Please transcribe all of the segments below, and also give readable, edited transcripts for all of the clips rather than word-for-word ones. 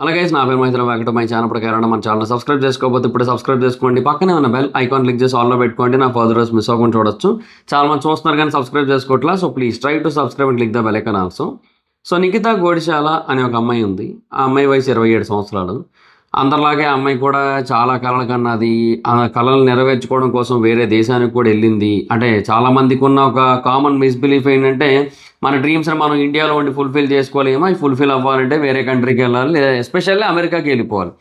అలాగే నా పేరు మైత్రి వెంకట మై ఛానల్ ప్రకారం మన ఛానల్ సబ్స్క్రైబ్ చేసుకోకపోతే ఇప్పుడు సబ్స్క్రైబ్ చేసుకోండి. పక్కనే ఉన్న బెల్ ఐకాన్ క్లిక్ చేసి ఆల్లో పెట్టుకోండి. నా ఫర్దర్ రోజు మిస్ అవ్వకుండా చూడొచ్చు. చాలా మంది చూస్తున్నారు కానీ సబ్స్క్రైబ్ చేసుకోవట్లా. So please try to subscribe and click the bell icon also. So Nikhita Godishala అనే ఒక అమ్మాయి ఉంది. ఆ అమ్మాయి వయసు 27 సంవత్సరాలు. అందరిలాగే ఆ అమ్మాయి కూడా చాలా కళలు కన్నది. ఆ కళలు నెరవేర్చుకోవడం కోసం వేరే దేశానికి కూడా వెళ్ళింది. అంటే చాలామందికి ఉన్న ఒక కామన్ మిస్బిలీఫ్ ఏంటంటే మన డ్రీమ్స్ని మనం ఇండియాలో ఉండి ఫుల్ఫిల్ చేసుకోలేమో, అవి ఫుల్ఫిల్ అవ్వాలంటే వేరే కంట్రీకి వెళ్ళాలి, లేదా ఎస్పెషల్లీ అమెరికాకి వెళ్ళిపోవాలి.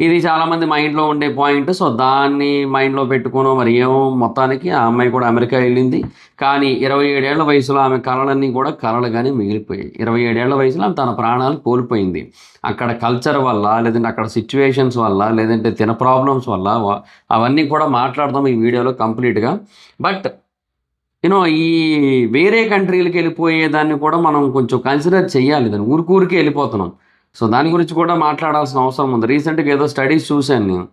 ఇది చాలామంది మైండ్లో ఉండే పాయింట్. సో దాన్ని మైండ్లో పెట్టుకోను మరి ఏమో మొత్తానికి ఆ అమ్మాయి కూడా అమెరికా వెళ్ళింది. కానీ 27 ఏళ్ల వయసులో ఆమె కళలన్నీ కూడా కళలుగానే మిగిలిపోయాయి. 27 ఏళ్ల వయసులో ఆమె తన ప్రాణాలు కోల్పోయింది. అక్కడ కల్చర్ వల్ల, లేదంటే అక్కడ సిచ్యువేషన్స్ వల్ల, లేదంటే తిన ప్రాబ్లమ్స్ వల్ల అవన్నీ కూడా మాట్లాడదాం ఈ వీడియోలో కంప్లీట్గా. బట్ ఈ వేరే కంట్రీలకి వెళ్ళిపోయేదాన్ని కూడా మనం కొంచెం కన్సిడర్ చేయాలి. దాన్ని ఊరికి వెళ్ళిపోతున్నాం. సో దాని గురించి కూడా మాట్లాడాల్సిన అవసరం ఉంది. రీసెంట్గా ఏదో స్టడీస్ చూశాను నేను.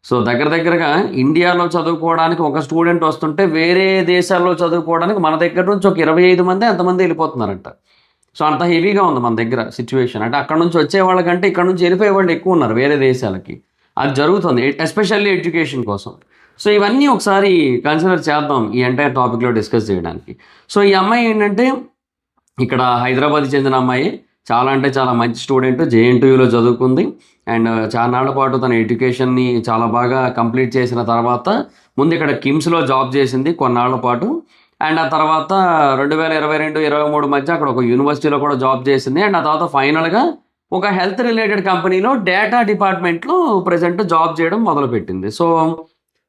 సో దగ్గరగా ఇండియాలో చదువుకోవడానికి ఒక స్టూడెంట్ వస్తుంటే వేరే దేశాల్లో చదువుకోవడానికి మన దగ్గర నుంచి ఒక 25 మంది అంతమంది వెళ్ళిపోతున్నారంట. సో అంత హెవీగా ఉంది మన దగ్గర సిచ్యువేషన్. అంటే అక్కడ నుంచి వచ్చే వాళ్ళకంటే ఇక్కడ నుంచి వెళ్ళిపోయే వాళ్ళు ఎక్కువ ఉన్నారు వేరే దేశాలకి. అది జరుగుతుంది ఎస్పెషల్లీ ఎడ్యుకేషన్ కోసం. సో ఇవన్నీ ఒకసారి కన్సిడర్ చేద్దాం ఈ ఎంటైర్ టాపిక్లో డిస్కస్ చేయడానికి. సో ఈ అమ్మాయి ఏంటంటే ఇక్కడ హైదరాబాద్కి చెందిన అమ్మాయి. చాలా అంటే చాలా మంచి స్టూడెంట్. జేఎన్టీయూలో చదువుకుంది. అండ్ చాలానాళ్ల పాటు తన ఎడ్యుకేషన్ని చాలా బాగా కంప్లీట్ చేసిన తర్వాత ముందు ఇక్కడ కిమ్స్లో జాబ్ చేసింది కొన్నాళ్ల పాటు. అండ్ ఆ తర్వాత 2022-23 మధ్య అక్కడ ఒక యూనివర్సిటీలో కూడా జాబ్ చేసింది. అండ్ ఆ తర్వాత ఫైనల్గా ఒక హెల్త్ రిలేటెడ్ కంపెనీలో డేటా డిపార్ట్మెంట్లో ప్రజెంట్ జాబ్ చేయడం మొదలుపెట్టింది. సో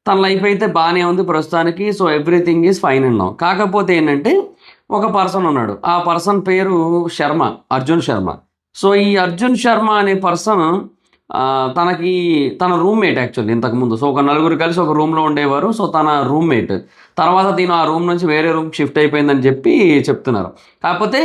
తన లైఫ్ అయితే బాగానే ఉంది ప్రస్తుతానికి. So everything is fine and now. కాకపోతే ఏంటంటే ఒక పర్సన్ ఉన్నాడు. ఆ పర్సన్ పేరు శర్మ, అర్జున్ శర్మ. సో ఈ అర్జున్ శర్మ అనే పర్సన్ తన రూమ్మేట్ యాక్చువల్లీ ఇంతకుముందు. సో ఒక నలుగురు కలిసి ఒక రూమ్లో ఉండేవారు. సో తన రూమ్మేట్ తర్వాత తిను ఆ రూమ్ నుంచి వేరే రూమ్కి షిఫ్ట్ అయిపోయిందని చెప్పి చెప్తున్నారు. కాకపోతే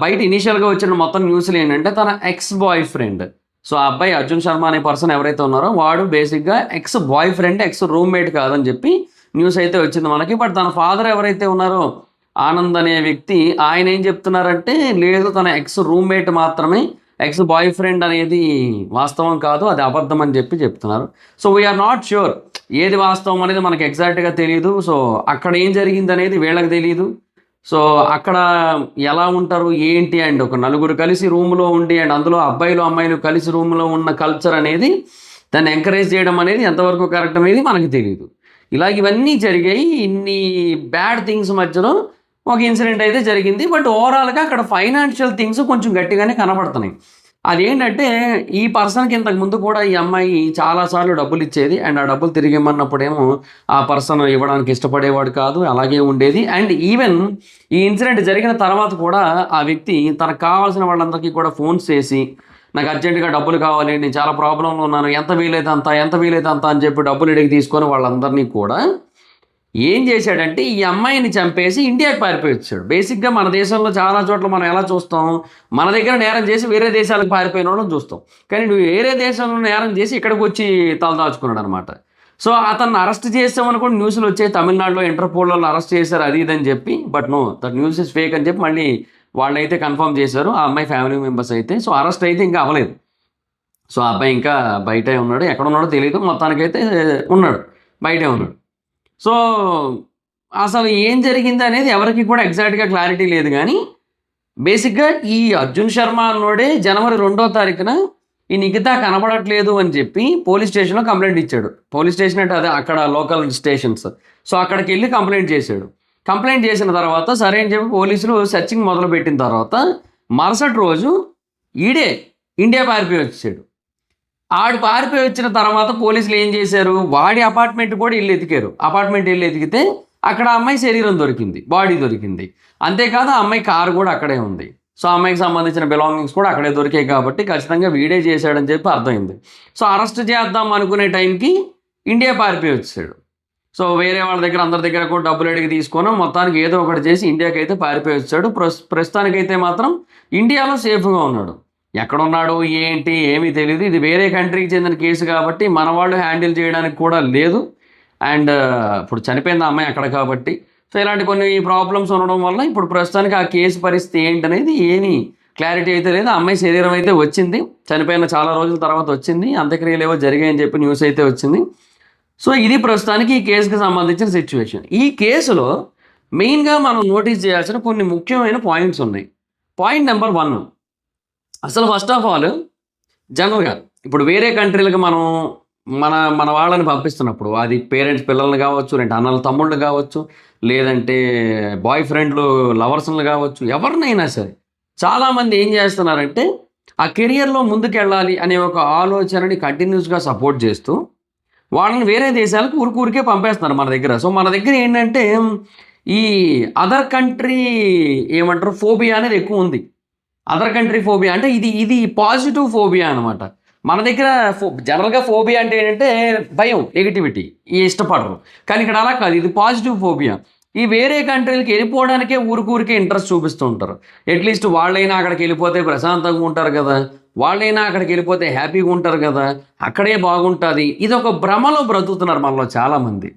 బయట ఇనీషియల్గా వచ్చిన మొత్తం న్యూస్లు ఏంటంటే తన ఎక్స్ బాయ్ ఫ్రెండ్. సో ఆ అబ్బాయి అర్జున్ శర్మ అనే పర్సన్ ఎవరైతే ఉన్నారో వాడు బేసిక్గా X boy friend, X roommate కాదని చెప్పి న్యూస్ అయితే వచ్చింది మనకి. బట్ తన ఫాదర్ ఎవరైతే ఉన్నారో ఆనంద్ అనే వ్యక్తి, ఆయన ఏం చెప్తున్నారంటే లేదు తన ఎక్స్ రూమ్మేట్ మాత్రమే, ఎక్స్ బాయ్ ఫ్రెండ్ అనేది వాస్తవం కాదు, అది అబద్ధం అని చెప్పి చెప్తున్నారు. సో వీఆర్ నాట్ ష్యూర్ ఏది వాస్తవం అనేది మనకి ఎగ్జాక్ట్గా తెలియదు. సో అక్కడ ఏం జరిగింది అనేది వీళ్ళకి తెలియదు. సో అక్కడ ఎలా ఉంటారు ఏంటి, అండ్ ఒక నలుగురు కలిసి రూమ్లో ఉండి అండ్ అందులో అబ్బాయిలు అమ్మాయిలు కలిసి రూమ్లో ఉన్న కల్చర్ అనేది దాన్ని ఎంకరేజ్ చేయడం అనేది ఎంతవరకు కరెక్ట్ అనేది మనకి తెలియదు. ఇవన్నీ జరిగాయి. ఇన్ని బ్యాడ్ థింగ్స్ మధ్యలో ఒక ఇన్సిడెంట్ అయితే జరిగింది. బట్ ఓవరాల్గా అక్కడ ఫైనాన్షియల్ థింగ్స్ కొంచెం గట్టిగానే కనబడుతున్నాయి. అదేంటంటే ఈ పర్సన్కి ఇంతకు ముందు కూడా ఈ అమ్మాయి చాలాసార్లు డబ్బులు ఇచ్చేది. అండ్ ఆ డబ్బులు తిరిగి ఇమ్మన్నప్పుడేమో ఆ పర్సన్ ఇవ్వడానికి ఇష్టపడేవాడు కాదు, అలాగే ఉండేది. అండ్ ఈవెన్ ఈ ఇన్సిడెంట్ జరిగిన తర్వాత కూడా ఆ వ్యక్తి తనకు కావాల్సిన వాళ్ళందరికీ కూడా ఫోన్స్ చేసి నాకు అర్జెంటుగా డబ్బులు కావాలి, నేను చాలా ప్రాబ్లంలో ఉన్నాను, ఎంత వీలైతే అంత అని చెప్పి డబ్బులు అడిగి తీసుకొని వాళ్ళందరినీ కూడా ఏం చేశాడంటే ఈ అమ్మాయిని చంపేసి ఇండియాకి పారిపోయి వచ్చాడు. బేసిక్గా మన దేశంలో చాలా చోట్ల మనం ఎలా చూస్తాం, మన దగ్గర నేరం చేసి వేరే దేశాలకు పారిపోయిన వాళ్ళని చూస్తాం. కానీ నువ్వు వేరే దేశంలో నేరం చేసి ఇక్కడికి వచ్చి తలదాచుకున్నాడు అనమాట. సో అతన్ని అరెస్ట్ చేసామనుకోండి న్యూస్లు వచ్చాయి, తమిళనాడులో ఇంటర్పోల్ వాళ్ళు అరెస్ట్ చేశారు అది ఇదని చెప్పి. But no, that news is fake అని చెప్పి మళ్ళీ వాళ్ళైతే కన్ఫర్మ్ చేశారు ఆ అమ్మాయి ఫ్యామిలీ మెంబర్స్ అయితే. సో అరెస్ట్ అయితే ఇంకా అవ్వలేదు. సో ఆ అబ్బాయి ఇంకా బయటే ఉన్నాడు, ఎక్కడ ఉన్నాడో తెలియదు, మొత్తానికైతే ఉన్నాడు, బయటే ఉన్నాడు. సో అసలు ఏం జరిగింది అనేది ఎవరికి కూడా ఎగ్జాక్ట్గా క్లారిటీ లేదు. కానీ బేసిక్గా ఈ అర్జున్ శర్మ అన్నోడే జనవరి 2వ తారీఖున ఈ నిఖిత కనబడట్లేదు అని చెప్పి పోలీస్ స్టేషన్లో కంప్లైంట్ ఇచ్చాడు. పోలీస్ స్టేషన్ అంటే అదే అక్కడ లోకల్ స్టేషన్స్. సో అక్కడికి వెళ్ళి కంప్లైంట్ చేశాడు. కంప్లైంట్ చేసిన తర్వాత సరే అని చెప్పి పోలీసులు సెర్చింగ్ మొదలుపెట్టిన తర్వాత మరుసటి రోజు ఈడే ఇండియా పారిపోయి వచ్చాడు. ఆడు పారిపోయి వచ్చిన తర్వాత పోలీసులు ఏం చేశారు, వాడి అపార్ట్మెంట్ కూడా ఇల్లు ఎతికారు. అపార్ట్మెంట్ ఇల్లు ఎతికితే అక్కడ అమ్మాయి శరీరం దొరికింది, బాడీ దొరికింది. అంతేకాదు ఆ అమ్మాయి కారు కూడా అక్కడే ఉంది. సో ఆ అమ్మాయికి సంబంధించిన బిలాంగింగ్స్ కూడా అక్కడే దొరికాయి కాబట్టి ఖచ్చితంగా వీడే చేశాడని చెప్పి అర్థమైంది. సో అరెస్ట్ చేద్దాం అనుకునే టైంకి ఇండియా పారిపోయి వచ్చాడు. సో వేరే వాళ్ళ దగ్గర అందరి దగ్గర కూడా డబ్బులు అడిగి తీసుకొని మొత్తానికి ఏదో ఒకటి చేసి ఇండియాకి అయితే పారిపోయి వచ్చాడు. ప్రస్తుతానికైతే మాత్రం ఇండియాలో సేఫ్గా ఉన్నాడు. ఎక్కడున్నాడు ఏంటి ఏమీ తెలియదు. ఇది వేరే కంట్రీకి చెందిన కేసు కాబట్టి మన వాళ్ళు హ్యాండిల్ చేయడానికి కూడా లేదు. అండ్ ఇప్పుడు చనిపోయింది ఆ అమ్మాయి అక్కడ కాబట్టి. సో ఇలాంటి కొన్ని ప్రాబ్లమ్స్ ఉండడం వల్ల ఇప్పుడు ప్రస్తుతానికి ఆ కేసు పరిస్థితి ఏంటనేది ఏమీ క్లారిటీ అయితే లేదు. ఆ అమ్మాయి శరీరం అయితే వచ్చింది, చనిపోయిన చాలా రోజుల తర్వాత వచ్చింది, అంత్యక్రియలు ఏవో జరిగాయని చెప్పి న్యూస్ అయితే వచ్చింది. సో ఇది ప్రస్తుతానికి ఈ కేసుకి సంబంధించిన సిచ్యువేషన్. ఈ కేసులో మెయిన్గా మనం నోటీస్ చేయాల్సిన కొన్ని ముఖ్యమైన పాయింట్స్ ఉన్నాయి. పాయింట్ నెంబర్ 1, అసలు ఫస్ట్ ఆఫ్ ఆల్ జనరల్గా ఇప్పుడు వేరే కంట్రీలకు మనం మన మన వాళ్ళని పంపిస్తున్నప్పుడు, అది పేరెంట్స్ పిల్లల్ని కావచ్చు, లేదంటే అన్నలు తమ్ముళ్ళు కావచ్చు, లేదంటే బాయ్ ఫ్రెండ్లు లవర్స్లు కావచ్చు, ఎవరినైనా సరే చాలామంది ఏం చేస్తున్నారంటే ఆ కెరియర్లో ముందుకెళ్ళాలి అనే ఒక ఆలోచనని కంటిన్యూస్గా సపోర్ట్ చేస్తూ వాళ్ళని వేరే దేశాలకు ఊరికే పంపేస్తున్నారు మన దగ్గర. సో మన దగ్గర ఏంటంటే ఈ అదర్ కంట్రీ ఏమంటారు ఫోబియా అనేది ఎక్కువ ఉంది. అదర్ కంట్రీ ఫోబియా అంటే ఇది పాజిటివ్ ఫోబియా అనమాట. మన దగ్గర జనరల్గా ఫోబియా అంటే ఏంటంటే భయం, నెగిటివిటీ, ఇష్టపడరు. కానీ ఇక్కడ అలా కాదు, ఇది పాజిటివ్ ఫోబియా. ఈ వేరే కంట్రీలకి వెళ్ళిపోవడానికే ఊరికే ఇంట్రెస్ట్ చూపిస్తూ ఉంటారు. అట్లీస్ట్ వాళ్ళైనా అక్కడికి వెళ్ళిపోతే ప్రశాంతంగా ఉంటారు కదా, వాళ్ళైనా అక్కడికి వెళ్ళిపోతే హ్యాపీగా ఉంటారు కదా, అక్కడే బాగుంటుంది. ఇది ఒక భ్రమలో బ్రతుకుతున్నారు మనలో చాలామంది.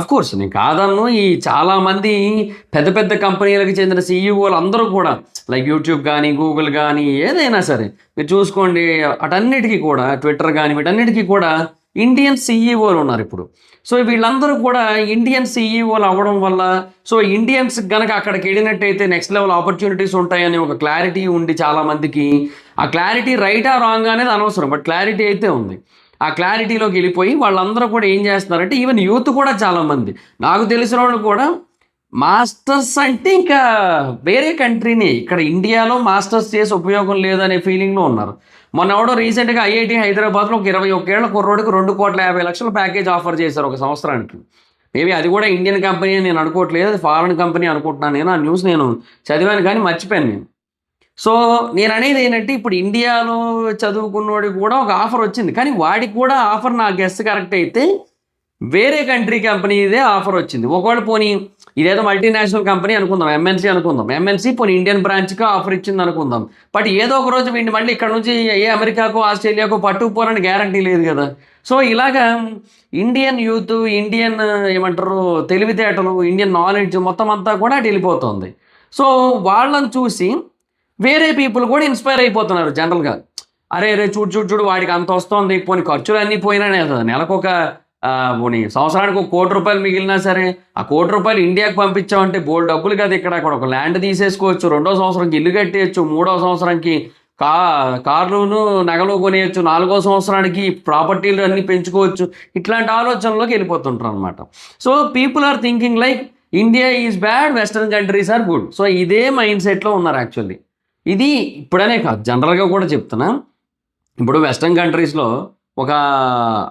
కోర్స్ నేను కాదన్ను, ఈ చాలామంది పెద్ద పెద్ద కంపెనీలకు చెందిన సీఈఓలు అందరూ కూడా లైక్ యూట్యూబ్ కానీ, గూగుల్ కానీ, ఏదైనా సరే మీరు చూసుకోండి, అటన్నిటికీ కూడా ట్విట్టర్ కానీ, వీటన్నిటికీ కూడా ఇండియన్ సీఈఓలు ఉన్నారు ఇప్పుడు. సో వీళ్ళందరూ కూడా ఇండియన్ సీఈఓలు అవ్వడం వల్ల, సో ఇండియన్స్ కనుక అక్కడికి వెళ్ళినట్టయితే నెక్స్ట్ లెవెల్ ఆపర్చునిటీస్ ఉంటాయని ఒక క్లారిటీ ఉండి చాలామందికి, ఆ క్లారిటీ రైటా రాంగ్ అనేది అనవసరం, బట్ క్లారిటీ అయితే ఉంది. ఆ క్లారిటీలోకి వెళ్ళిపోయి వాళ్ళందరూ కూడా ఏం చేస్తున్నారంటే, ఈవెన్ యూత్ కూడా చాలామంది, నాకు తెలిసిన వాళ్ళు కూడా మాస్టర్స్ అంటే ఇంకా వేరే కంట్రీని, ఇక్కడ ఇండియాలో మాస్టర్స్ చేసి ఉపయోగం లేదనే ఫీలింగ్లో ఉన్నారు. మొన్న ఎవడో రీసెంట్గా ఐఐటి హైదరాబాద్లో ఒక 21 ఏళ్ల కుర్రోడికి 2,50,00,000 ప్యాకేజ్ ఆఫర్ చేశారు ఒక సంవత్సరానికి. మేబీ అది కూడా ఇండియన్ కంపెనీ అని నేను అనుకోవట్లేదు, అది ఫారెన్ కంపెనీ అనుకుంటున్నాను నేను. ఆ న్యూస్ నేను చదివాను కానీ మర్చిపోయాను నేను. సో నేను అనేది ఏంటంటే, ఇప్పుడు ఇండియాలో చదువుకున్నోడికి కూడా ఒక ఆఫర్ వచ్చింది, కానీ వాడికి కూడా ఆఫర్ నా గెస్ కరెక్ట్ అయితే వేరే కంట్రీ కంపెనీ ఇదే ఆఫర్ వచ్చింది. ఒకవేళ పోనీ ఇదేదో మల్టీనేషనల్ కంపెనీ అనుకుందాం, ఎంఎన్సీ అనుకుందాం, ఎంఎన్సీ పోనీ ఇండియన్ బ్రాంచ్కి ఆఫర్ ఇచ్చింది అనుకుందాం. బట్ ఏదో ఒక రోజు వీడిని మళ్ళీ ఇక్కడ నుంచి ఏ అమెరికాకో ఆస్ట్రేలియాకో పట్టుకుపోరని గ్యారంటీ లేదు కదా. సో ఇలాగా ఇండియన్ యూత్, ఇండియన్ ఏమంటారు తెలివితేటలు, ఇండియన్ నాలెడ్జ్ మొత్తం అంతా కూడా అటు వెళ్ళిపోతుంది. సో వాళ్ళని చూసి వేరే పీపుల్ కూడా ఇన్స్పైర్ అయిపోతున్నారు జనరల్గా. అరే చూడు వాడికి అంత వస్తుంది, పోనీ ఖర్చులు అన్నీ పోయినానే కదా, నెలకు పోనీ సంవత్సరానికి ₹1 కోటి మిగిలినా సరే ఆ ₹1 కోటి ఇండియాకి పంపించామంటే బోల్డ్ డబ్బులు కదా. ఇక్కడ ఒక ల్యాండ్ తీసేసుకోవచ్చు, 2వ సంవత్సరంకి ఇల్లు కట్టేయచ్చు, 3వ సంవత్సరానికి కార్లును నగలు కొనేయచ్చు, 4వ సంవత్సరానికి ప్రాపర్టీలు అన్నీ పెంచుకోవచ్చు. ఇట్లాంటి ఆలోచనలోకి వెళ్ళిపోతుంటారు అనమాట. So people are thinking like India is bad, western countries are good. So ఇదే మైండ్ సెట్లో ఉన్నారు యాక్చువల్లీ. ఇది ఇప్పుడనే కాదు, జనరల్గా కూడా చెప్తున్నా. ఇప్పుడు వెస్టర్న్ కంట్రీస్లో ఒక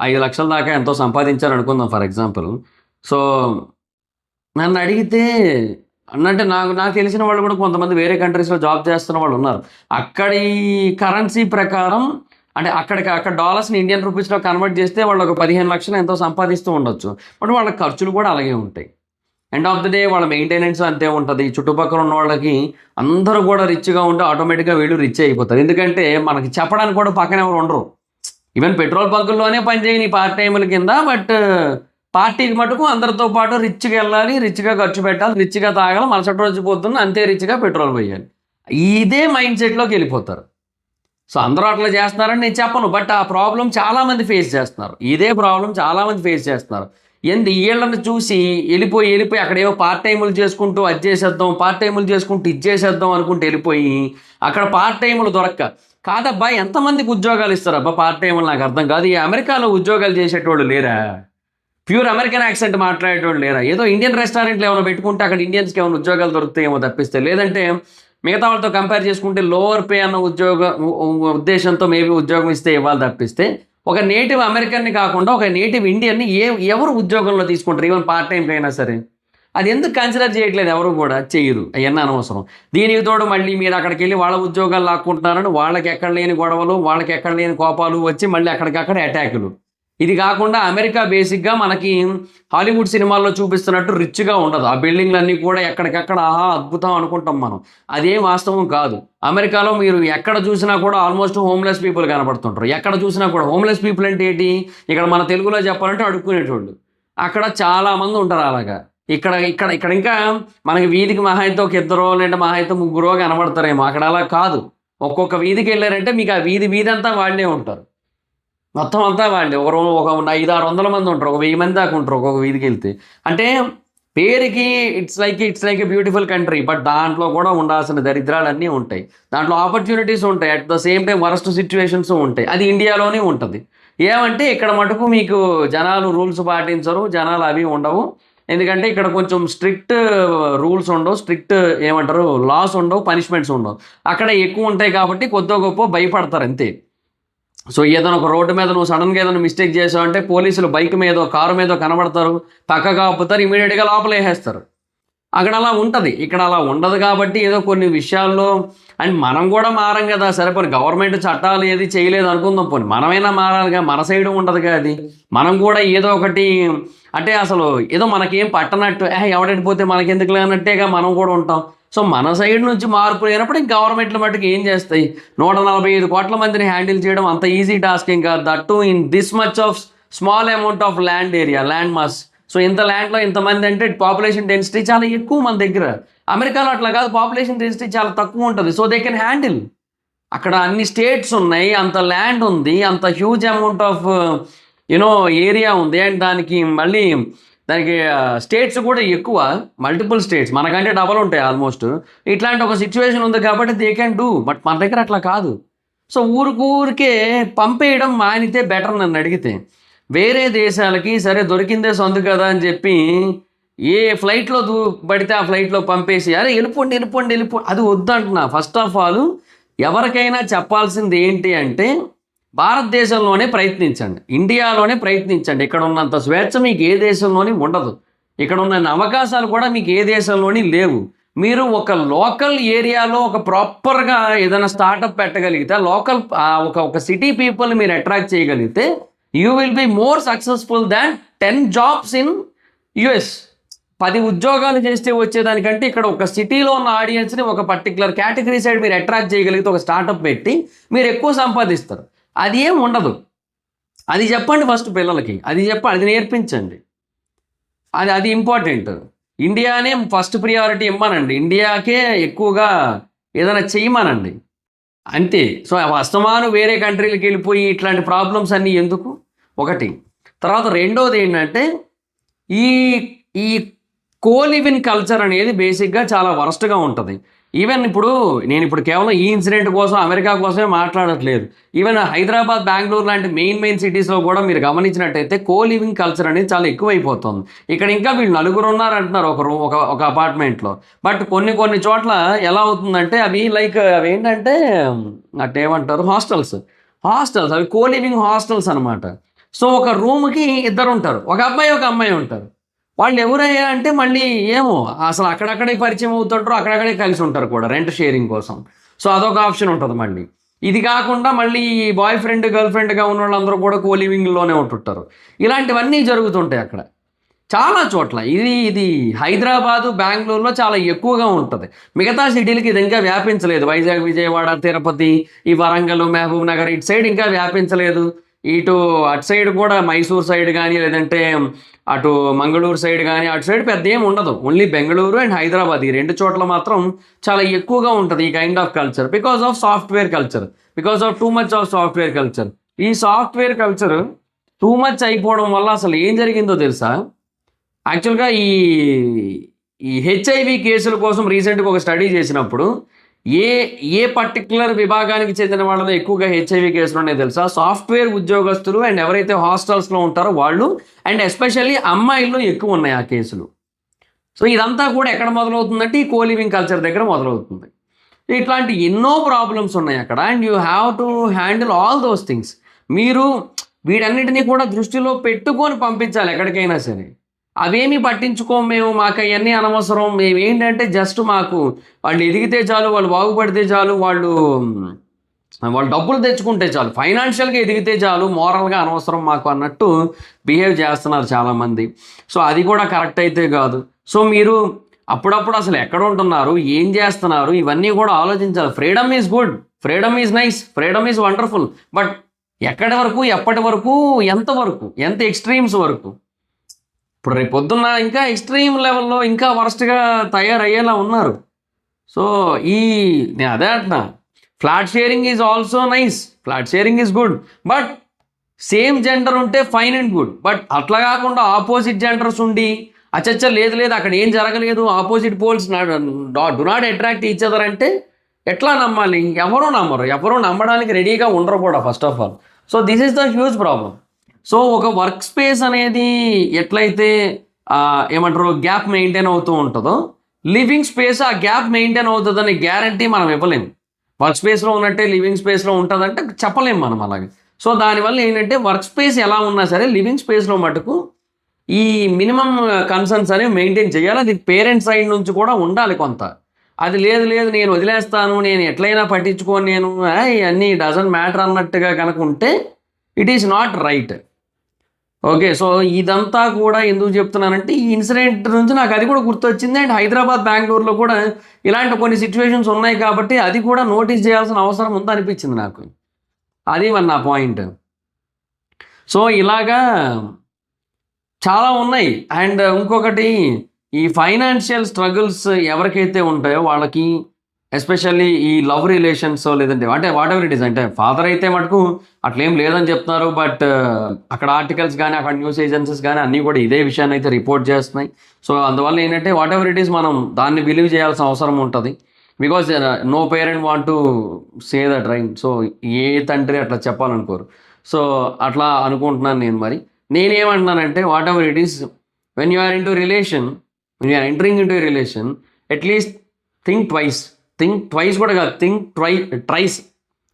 5 లక్షల దాకా ఎంతో సంపాదించారు అనుకుందాం ఫర్ ఎగ్జాంపుల్. సో నన్ను అడిగితే అంటే నాకు తెలిసిన వాళ్ళు కూడా కొంతమంది వేరే కంట్రీస్లో జాబ్ చేస్తున్న వాళ్ళు ఉన్నారు. అక్కడి కరెన్సీ ప్రకారం అంటే అక్కడ డాలర్స్ని ఇండియన్ రూపీస్లో కన్వర్ట్ చేస్తే వాళ్ళు ఒక 15 లక్షలు ఎంతో సంపాదిస్తూ ఉండొచ్చు. బట్ వాళ్ళ ఖర్చులు కూడా అలాగే ఉంటాయి. ఎండ్ ఆఫ్ ది డే వాళ్ళ మెయింటెనెన్స్ అంతే ఉంటుంది. చుట్టుపక్కల ఉన్న వాళ్ళకి అందరూ కూడా రిచ్గా ఉంటే ఆటోమేటిక్గా వీళ్ళు రిచ్ అయిపోతారు. ఎందుకంటే మనకి చెప్పడానికి కూడా పక్కన ఎవరు ఉండరు. ఈవెన్ పెట్రోల్ బంకుల్లోనే పనిచేయని పార్ట్ టైముల కింద, బట్ పార్టీకి మటుకు అందరితో పాటు రిచ్గా వెళ్ళాలి, రిచ్గా ఖర్చు పెట్టాలి, రిచ్గా తాగాలి, మరుసటి రోజు పోతున్న అంతే రిచ్గా పెట్రోల్ పోయాలి. ఇదే మైండ్ సెట్లోకి వెళ్ళిపోతారు. సో అందరూ అట్లా చేస్తున్నారని నేను చెప్పను, బట్ ఆ ప్రాబ్లం చాలామంది ఫేస్ చేస్తున్నారు. ఇదే ప్రాబ్లం చాలామంది ఫేస్ చేస్తున్నారు. వీళ్ళని చూసి వెళ్ళిపోయి అక్కడేమో పార్ట్ టైములు చేసుకుంటూ అది చేసేద్దాం, పార్ట్ టైములు చేసుకుంటూ ఇది చేసేద్దాం అనుకుంటూ వెళ్ళిపోయి అక్కడ పార్ట్ టైములు దొరక్క కాదబ్బా ఎంతమందికి ఉద్యోగాలు ఇస్తారబ్బా పార్ట్ టైములు, నాకు అర్థం కాదు. ఈ అమెరికాలో ఉద్యోగాలు చేసేటోళ్ళు లేరా? ప్యూర్ అమెరికన్ యాక్సెంట్ మాట్లాడేటోళ్ళు లేరా? ఏదో ఇండియన్ రెస్టారెంట్లు ఏమైనా పెట్టుకుంటే అక్కడ ఇండియన్స్కి ఏమైనా ఉద్యోగాలు దొరుకుతాయేమో తప్పిస్తే, లేదంటే మిగతా వాళ్ళతో కంపేర్ చేసుకుంటే లోవర్ పే అన్న ఉద్దేశంతో మేబీ ఉద్యోగం ఇస్తే ఇవ్వాలి తప్పిస్తే, ఒక నేటివ్ అమెరికన్ని కాకుండా ఒక నేటివ్ ఇండియన్ని ఎవరు ఉద్యోగంలో తీసుకుంటారు? ఈవెన్ పార్ట్ టైంకి అయినా సరే అది ఎందుకు కన్సిడర్ చేయట్లేదు, ఎవరు కూడా చేయరు. అవన్నీ అనవసరం. దీనికి తోడు మళ్ళీ మీరు అక్కడికి వెళ్ళి వాళ్ళ ఉద్యోగాలు లాక్కుంటున్నారని వాళ్ళకి ఎక్కడ లేని గొడవలు, వాళ్ళకి ఎక్కడ లేని కోపాలు వచ్చి మళ్ళీ అక్కడికక్కడ అటాకులు. ఇది కాకుండా అమెరికా బేసిక్గా మనకి హాలీవుడ్ సినిమాల్లో చూపిస్తున్నట్టు రిచ్గా ఉండదు. ఆ బిల్డింగ్లన్నీ కూడా ఎక్కడికక్కడ ఆహా అద్భుతం అనుకుంటాం మనం, అదేం వాస్తవం కాదు. అమెరికాలో మీరు ఎక్కడ చూసినా కూడా ఆల్మోస్ట్ హోమ్లెస్ పీపుల్ కనపడుతుంటారు. ఎక్కడ చూసినా కూడా హోమ్లెస్ పీపుల్ అంటే ఏంటి, ఇక్కడ మన తెలుగులో చెప్పాలంటే అడుక్కునేటోళ్ళు. అక్కడ చాలామంది ఉంటారు అలాగా. ఇక్కడ ఇక్కడ ఇక్కడ ఇంకా మనకి వీధికి మహా అయితే ఒక ఇద్దరో లేదంటే మహా అయితే ముగ్గురో కనబడతారేమో. అక్కడ అలా కాదు. ఒక్కొక్క వీధికి వెళ్ళారంటే మీకు ఆ వీధి అంతా వాళ్ళే ఉంటారు. మొత్తం అంతా వాళ్ళే. ఒక 500-600 మంది ఉంటారు. ఒక 1000 మంది దాకా ఉంటారు ఒక్కొక్క వీధికి వెళ్తే. అంటే పేరుకి it's like a beautiful country. But దాంట్లో కూడా ఉండాల్సిన దరిద్రాలన్నీ ఉంటాయి. దాంట్లో ఆపర్చునిటీస్ ఉంటాయి. At the same time worst situations ఉంటాయి. అది ఇండియాలోనే ఉంటుంది. ఏమంటే ఇక్కడ మటుకు మీకు జనాలు రూల్స్ పాటించరు. జనాలు అవి ఉండవు. ఎందుకంటే ఇక్కడ కొంచెం స్ట్రిక్ట్ రూల్స్ ఉండవు. స్ట్రిక్ట్ ఏమంటారు లాస్ ఉండవు. పనిష్మెంట్స్ ఉండవు. అక్కడ ఎక్కువ ఉంటాయి కాబట్టి కొద్దో గొప్ప భయపడతారు అంతే. సో ఏదైనా ఒక రోడ్డు మీద నువ్వు సడన్గా ఏదైనా మిస్టేక్ చేసావు అంటే పోలీసులు బైక్ మీదో కారు మీదో కనబడతారు, పక్కగా ఆపుతారు, ఇమీడియట్గా లోపల వేసేస్తారు. అక్కడ అలా ఉంటుంది. ఇక్కడ అలా ఉండదు కాబట్టి ఏదో కొన్ని విషయాల్లో అండ్ మనం కూడా మారం కదా. సరే పోనీ గవర్నమెంట్ చట్టాలు ఏది చేయలేదు అనుకుందాం, పోనీ మనమైనా మారాలిగా. మన సైడ్ ఉండదుగా అది. మనం కూడా ఏదో ఒకటి అంటే అసలు ఏదో మనకేం పట్టనట్టు ఎవడెడిపోతే మనకెందుకు లేనట్టేగా మనం కూడా ఉంటాం. సో మన సైడ్ నుంచి మార్పు లేనప్పుడు ఇంక గవర్నమెంట్లు మట్టుకు ఏం చేస్తాయి? 145 కోట్ల మందిని హ్యాండిల్ చేయడం అంత ఈజీ టాస్క్ ఏం కాదు. That to in this much of small amount of land area, land mass. So ఇంత ల్యాండ్లో ఇంతమంది అంటే పాపులేషన్ డెన్సిటీ చాలా ఎక్కువ మన దగ్గర. అమెరికాలో అట్లా కాదు, పాపులేషన్ డెన్సిటీ చాలా తక్కువ ఉంటుంది. So they can handle. అక్కడ అన్ని స్టేట్స్ ఉన్నాయి, అంత ల్యాండ్ ఉంది, అంత హ్యూజ్ అమౌంట్ ఆఫ్ ఏరియా ఉంది. అండ్ దానికి స్టేట్స్ కూడా ఎక్కువ, మల్టిపుల్ స్టేట్స్ మనకంటే డబల్ ఉంటాయి ఆల్మోస్ట్. ఇట్లాంటి ఒక సిచ్యువేషన్ ఉంది కాబట్టి దే క్యాన్ డూ. బట్ మన దగ్గర అట్లా కాదు. సో ఊరికే పంపేయడం మానితే బెటర్ నన్ను అడిగితే. వేరే దేశాలకి సరే దొరికిందే సొంత కదా అని చెప్పి ఏ ఫ్లైట్లో పడితే ఆ ఫ్లైట్లో పంపేసి అరే వెళ్ళిపోండి అది వద్దంటున్నా. ఫస్ట్ ఆఫ్ ఆల్ ఎవరికైనా చెప్పాల్సింది ఏంటి అంటే భారతదేశంలోనే ప్రయత్నించండి, ఇండియాలోనే ప్రయత్నించండి. ఇక్కడ ఉన్నంత స్వేచ్ఛ మీకు ఏ దేశంలోని ఉండదు. ఇక్కడ ఉన్న అవకాశాలు కూడా మీకు ఏ దేశంలోని లేవు. మీరు ఒక లోకల్ ఏరియాలో ఒక ప్రాపర్గా ఏదైనా స్టార్టప్ పెట్టగలిగితే లోకల్ ఒక సిటీ పీపుల్ని మీరు అట్రాక్ట్ చేయగలిగితే you will be more successful than 10 jobs in US. 10 ఉద్యోగాలు చేస్తే వచ్చేదానికంటే ఇక్కడ ఒక సిటీలో ఉన్న ఆడియన్స్ని ఒక పర్టికులర్ కేటగిరీ సైడ్ మీరు అట్రాక్ట్ చేయగలిగితే ఒక స్టార్టప్ పెట్టి మీరు ఎక్కువ సంపాదిస్తారు. అది ఏం ఉండదు. అది చెప్పండి ఫస్ట్ పిల్లలకి, అది నేర్పించండి. అది ఇంపార్టెంట్. ఇండియానే ఫస్ట్ ప్రియారిటీ ఇవ్వమనండి, ఇండియాకే ఎక్కువగా ఏదైనా చేయమనండి అంతే. సో అస్తమాను వేరే కంట్రీలకు వెళ్ళిపోయి ఇట్లాంటి ప్రాబ్లమ్స్ అన్నీ ఎందుకు? ఒకటి. తర్వాత రెండోది ఏంటంటే ఈ కోలివిన్ కల్చర్ అనేది బేసిక్గా చాలా వరస్ట్గా ఉంటుంది. ఈవెన్ నేను ఇప్పుడు కేవలం ఈ ఇన్సిడెంట్ కోసం అమెరికా కోసమే మాట్లాడట్లేదు. ఈవెన్ హైదరాబాద్, బెంగళూరు లాంటి మెయిన్ సిటీస్లో కూడా మీరు గమనించినట్టయితే కోలివింగ్ కల్చర్ అనేది చాలా ఎక్కువైపోతుంది. ఇక్కడ ఇంకా వీళ్ళు 9 ఉన్నారంటున్నారు ఒక అపార్ట్మెంట్లో. బట్ కొన్ని చోట్ల ఎలా అవుతుందంటే అవి ఏంటంటే అట్టేమంటారు హాస్టల్స్ అవి కోలివింగ్ హాస్టల్స్ అనమాట. సో ఒక రూమ్కి 2 ఉంటారు, ఒక అబ్బాయి ఒక అమ్మాయి ఉంటారు. వాళ్ళు ఎవరయ్యా అంటే మళ్ళీ ఏమో అసలు అక్కడక్కడే పరిచయం అవుతుంటారు, అక్కడక్కడే కలిసి ఉంటారు కూడా రెంట్ షేరింగ్ కోసం. సో అదొక ఆప్షన్ ఉంటుంది. మళ్ళీ ఇది కాకుండా మళ్ళీ బాయ్ ఫ్రెండ్ గర్ల్ ఫ్రెండ్గా ఉన్న వాళ్ళందరూ కూడా కోలివింగ్లోనే ఉంటుంటారు. ఇలాంటివన్నీ జరుగుతుంటాయి అక్కడ చాలా చోట్ల. ఇది హైదరాబాదు, బెంగళూరులో చాలా ఎక్కువగా ఉంటుంది. మిగతా సిటీలకి ఇది ఇంకా వ్యాపించలేదు. వైజాగ్, విజయవాడ, తిరుపతి, ఈ వరంగల్, మహబూబ్ నగర్ ఇటు సైడ్ ఇంకా వ్యాపించలేదు. అటు సైడ్ కూడా మైసూర్ సైడ్ కానీ లేదంటే అటు మంగళూరు సైడ్ కానీ అటు సైడ్ పెద్ద ఏమి ఉండదు. ఓన్లీ బెంగళూరు అండ్ హైదరాబాద్ ఈ 2 చోట్ల మాత్రం చాలా ఎక్కువగా ఉంటుంది ఈ kind of culture. Because of software culture, because of too much of software culture. ఈ సాఫ్ట్వేర్ కల్చర్ టూ మచ్ అయిపోవడం వల్ల అసలు ఏం జరిగిందో తెలుసా? యాక్చువల్గా ఈ హెచ్ఐవి కేసుల కోసం రీసెంట్గా ఒక స్టడీ చేసినప్పుడు ఏ పర్టికులర్ విభాగానికి చెందిన వాళ్ళలో ఎక్కువగా హెచ్ఐవి కేసులు ఉన్నాయి తెలుసా? సాఫ్ట్వేర్ ఉద్యోగస్తులు అండ్ ఎవరైతే హాస్టల్స్లో ఉంటారో వాళ్ళు, అండ్ ఎస్పెషల్లీ అమ్మాయిల్లో ఎక్కువ ఉన్నాయి ఆ కేసులు. సో ఇదంతా కూడా ఎక్కడ మొదలవుతుందంటే ఈ కోలివింగ్ కల్చర్ దగ్గర మొదలవుతుంది. ఇట్లాంటి ఎన్నో ప్రాబ్లమ్స్ ఉన్నాయి అక్కడ. And you have to handle all those things. మీరు వీటన్నిటినీ కూడా దృష్టిలో పెట్టుకొని పంపించాలి ఎక్కడికైనా సరే. అవేమీ పట్టించుకోము మేము, మాకు అవన్నీ అనవసరం. మేము ఏంటంటే జస్ట్ మాకు వాళ్ళు ఎదిగితే చాలు, వాళ్ళు బాగుపడితే చాలు, వాళ్ళు డబ్బులు తెచ్చుకుంటే చాలు, ఫైనాన్షియల్గా ఎదిగితే చాలు, మోరల్గా అనవసరం మాకు అన్నట్టు బిహేవ్ చేస్తున్నారు చాలామంది. సో అది కూడా కరెక్ట్ అయితే కాదు. సో మీరు అప్పుడప్పుడు అసలు ఎక్కడ ఉంటున్నారు, ఏం చేస్తున్నారు, ఇవన్నీ కూడా ఆలోచించాలి. Freedom is good, freedom is nice, freedom is wonderful. But ఎక్కడి వరకు, ఎప్పటి వరకు, ఎంత ఎక్స్ట్రీమ్స్ వరకు? ఇప్పుడు రేపు పొద్దున్న ఇంకా ఎక్స్ట్రీమ్ లెవెల్లో ఇంకా వరస్ట్గా తయారయ్యేలా ఉన్నారు. సో నేను అదే అంటున్నా, flat sharing is also nice, flat sharing is good, but same gender ఉంటే ఫైన్ అండ్ గుడ్. బట్ అట్లా కాకుండా ఆపోజిట్ జెండర్స్ ఉండి అచ్చచ్చ లేదు లేదు అక్కడ ఏం జరగలేదు, opposite poles do not attract each other అంటే ఎట్లా నమ్మాలి? ఎవరూ నమ్మరు, ఎవరూ నమ్మడానికి రెడీగా ఉండరు కూడా first of all. So this is the huge problem. So ఒక వర్క్ స్పేస్ అనేది ఎట్లయితే ఏమంటారు గ్యాప్ మెయింటైన్ అవుతూ ఉంటుందో, లివింగ్ స్పేస్ ఆ గ్యాప్ మెయింటైన్ అవుతుందనే గ్యారంటీ మనం ఇవ్వలేము. వర్క్ స్పేస్లో ఉన్నట్టే లివింగ్ స్పేస్లో ఉంటుందంటే చెప్పలేము మనం అలాగే. సో దానివల్ల ఏంటంటే వర్క్ స్పేస్ ఎలా ఉన్నా సరే లివింగ్ స్పేస్లో మటుకు ఈ మినిమం కన్సర్న్స్ అనేవి మెయింటైన్ చేయాలి. అది పేరెంట్స్ సైడ్ నుంచి కూడా ఉండాలి కొంత. అది లేదు లేదు నేను వదిలేస్తాను, నేను ఎట్లయినా పట్టించుకోను, నేను అన్నీ డజంట్ మ్యాటర్ అన్నట్టుగా కనుక ఉంటే it is not right. Okay, so ఇదంతా కూడా ఎందుకు చెప్తున్నానంటే ఈ ఇన్సిడెంట్ నుంచి నాకు అది కూడా గుర్తొచ్చింది. అండ్ హైదరాబాద్, బెంగళూరులో కూడా ఇలాంటి కొన్ని సిచ్యువేషన్స్ ఉన్నాయి కాబట్టి అది కూడా నోటీస్ చేయాల్సిన అవసరం ఉందనిపించింది నాకు. అది మరి నా పాయింట్. సో ఇలాగా చాలా ఉన్నాయి. అండ్ ఇంకొకటి, ఈ ఫైనాన్షియల్ స్ట్రగుల్స్ ఎవరికైతే ఉంటాయో వాళ్ళకి, ఎస్పెషల్లీ ఈ లవ్ రిలేషన్స్ లేదంటే అంటే వాట్ ఎవర్ ఇట్ ఈస్, అంటే ఫాదర్ అయితే మటుకు అట్లేం లేదని చెప్తున్నారు, బట్ అక్కడ ఆర్టికల్స్ కానీ అక్కడ న్యూస్ ఏజెన్సీస్ కానీ అన్నీ కూడా ఇదే విషయాన్ని అయితే రిపోర్ట్ చేస్తున్నాయి. సో అందువల్ల ఏంటంటే వాట్ ఎవర్ ఇట్ ఈస్ మనం దాన్ని బిలీవ్ చేయాల్సిన అవసరం ఉంటుంది. Because no parent want to say that right. So ఏ తండ్రి అట్లా చెప్పాలనుకోరు. సో అట్లా అనుకుంటున్నాను నేను. మరి నేనేమంటున్నానంటే what it is, when you are in to relation, when you are entering in to relation, at least think twice కూడా కాదు, థింక్ ట్రైస్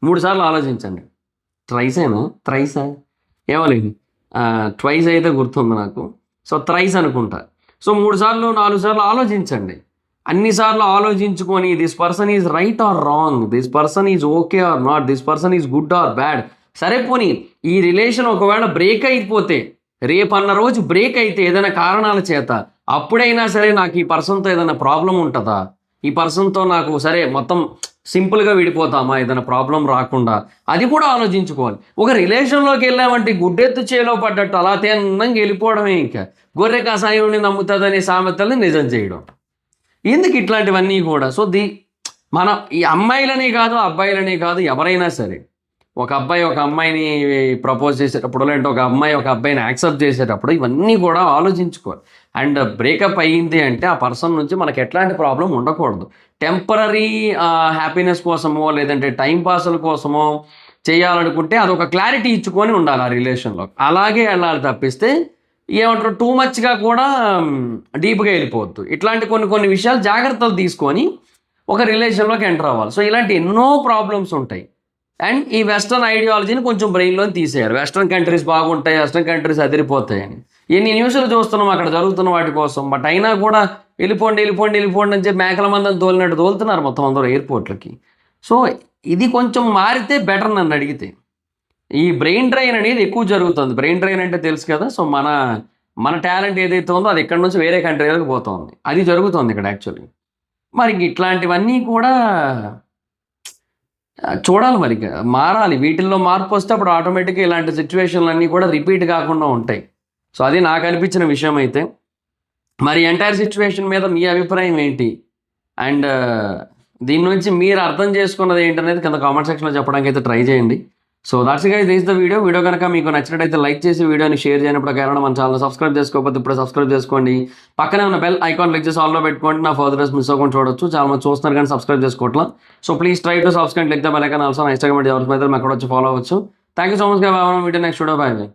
3 సార్లు ఆలోచించండి. త్రైసా ఏమలేదు, ట్వైస్ అయితే గుర్తుంది నాకు. సో త్రైస్ అనుకుంటా. సో 3 సార్లు 4 సార్లు ఆలోచించండి. అన్నిసార్లు ఆలోచించుకొని this person is right or wrong, this person is okay or not, this person is good or bad. సరే పోనీ ఈ రిలేషన్ ఒకవేళ బ్రేక్ అయిపోతే, రేపన్న రోజు బ్రేక్ అయితే ఏదైనా కారణాల చేత, అప్పుడైనా సరే నాకు ఈ పర్సన్తో ఏదైనా ప్రాబ్లం ఉంటుందా, ఈ పర్సన్తో నాకు సరే మొత్తం సింపుల్గా విడిపోతామా ఏదైనా ప్రాబ్లం రాకుండా, అది కూడా ఆలోచించుకోవాలి. ఒక రిలేషన్లోకి వెళ్ళామంటే గుడ్డెత్తు చేలో పడ్డట్టు అలా తిన్నంగా వెళ్ళిపోవడమే. ఇంకా గొర్రె కషాయుడిని నమ్ముతుందనే సామెతల్ని నిజం చేయడం ఎందుకు ఇట్లాంటివన్నీ కూడా. సో మన ఈ అమ్మాయిలనే కాదు అబ్బాయిలనే కాదు, ఎవరైనా సరే ఒక అబ్బాయి ఒక అమ్మాయిని ప్రపోజ్ చేసేటప్పుడు, లేదంటే ఒక అమ్మాయి ఒక అబ్బాయిని యాక్సెప్ట్ చేసేటప్పుడు ఇవన్నీ కూడా ఆలోచించుకోవాలి. అండ్ బ్రేకప్ అయ్యింది అంటే ఆ పర్సన్ నుంచి మనకి ఎట్లాంటి ప్రాబ్లం ఉండకూడదు. టెంపరీ హ్యాపీనెస్ కోసమో లేదంటే టైం పాస్ల కోసమో చేయాలనుకుంటే అదొక క్లారిటీ ఇచ్చుకొని ఉండాలి ఆ రిలేషన్లో. అలాగే వెళ్ళాలి తప్పిస్తే ఏమంటారు టూ మచ్గా కూడా డీప్గా వెళ్ళిపోవద్దు. ఇట్లాంటి కొన్ని విషయాలు జాగ్రత్తలు తీసుకొని ఒక రిలేషన్లోకి ఎంటర్ అవ్వాలి. సో ఇలాంటి ఎన్నో ప్రాబ్లమ్స్ ఉంటాయి. అండ్ ఈ వెస్ట్రన్ ఐడియాలజీని కొంచెం బ్రెయిన్లో తీసేయాలి. వెస్ట్రన్ కంట్రీస్ బాగుంటాయి, వెస్ట్రన్ కంట్రీస్ అదిరిపోతాయని ఎన్ని న్యూస్లు చూస్తున్నాం అక్కడ జరుగుతున్న వాటి కోసం. బట్ అయినా కూడా వెళ్ళిపోండి అని చెప్పి మేకల మందని తోలినట్టు తోలుతున్నారు మొత్తం అందరూ ఎయిర్పోర్ట్లకి. సో ఇది కొంచెం మారితే బెటర్ నన్ను అడిగితే. ఈ బ్రెయిన్ డ్రైన్ అనేది ఎక్కువ జరుగుతుంది. బ్రెయిన్ డ్రైన్ అంటే తెలుసు కదా. సో మన టాలెంట్ ఏదైతే ఉందో అది ఇక్కడ నుంచి వేరే కంట్రీలకు పోతుంది, అది జరుగుతుంది ఇక్కడ యాక్చువల్లీ. మరి ఇట్లాంటివన్నీ కూడా చూడాలి, మరి మారాలి. వీటిల్లో మార్పు వస్తే అప్పుడు ఆటోమేటిక్గా ఇలాంటి సిచ్యువేషన్లు అన్నీ కూడా రిపీట్ కాకుండా ఉంటాయి. సో అది నాకు అనిపించిన విషయం. అయితే మరి ఎంటైర్ సిచ్యువేషన్ మీద మీ అభిప్రాయం ఏంటి, అండ్ దీని నుంచి మీరు అర్థం చేసుకున్నది ఏంటనేది కింద కామెంట్ సెక్షన్లో చెప్పడానికి అయితే ట్రై చేయండి. So that's guys, this the video కనుక మీకు నచ్చినట్టయితే లైక్ చేసి వీడియోని షేర్ చేయనప్పుడు కారణం మన ఛానల్ సబ్స్క్రైబ్ చేసుకోకపోతే ఇప్పుడు సబ్స్క్రైబ్ చేసుకోండి. పక్కనే ఉన్న బెల్ ఐకాన్ క్లిక్ చేసి ఆల్లో పెట్టుకోండి. నా ఫర్దర్ మిస్ అవ్వకుండా చూడొచ్చు. చాలా మంది చూస్తున్నారు కానీ సబ్స్క్రైబ్ చేసుకోవట్లా. So please try to subscribe, click the bell icon also. Instagram ఎవరి మీద అక్కడ వచ్చి ఫాలో అవ్వచ్చు. థ్యాంక్ యూ సో మచ్ గా. Video next video. Bye by.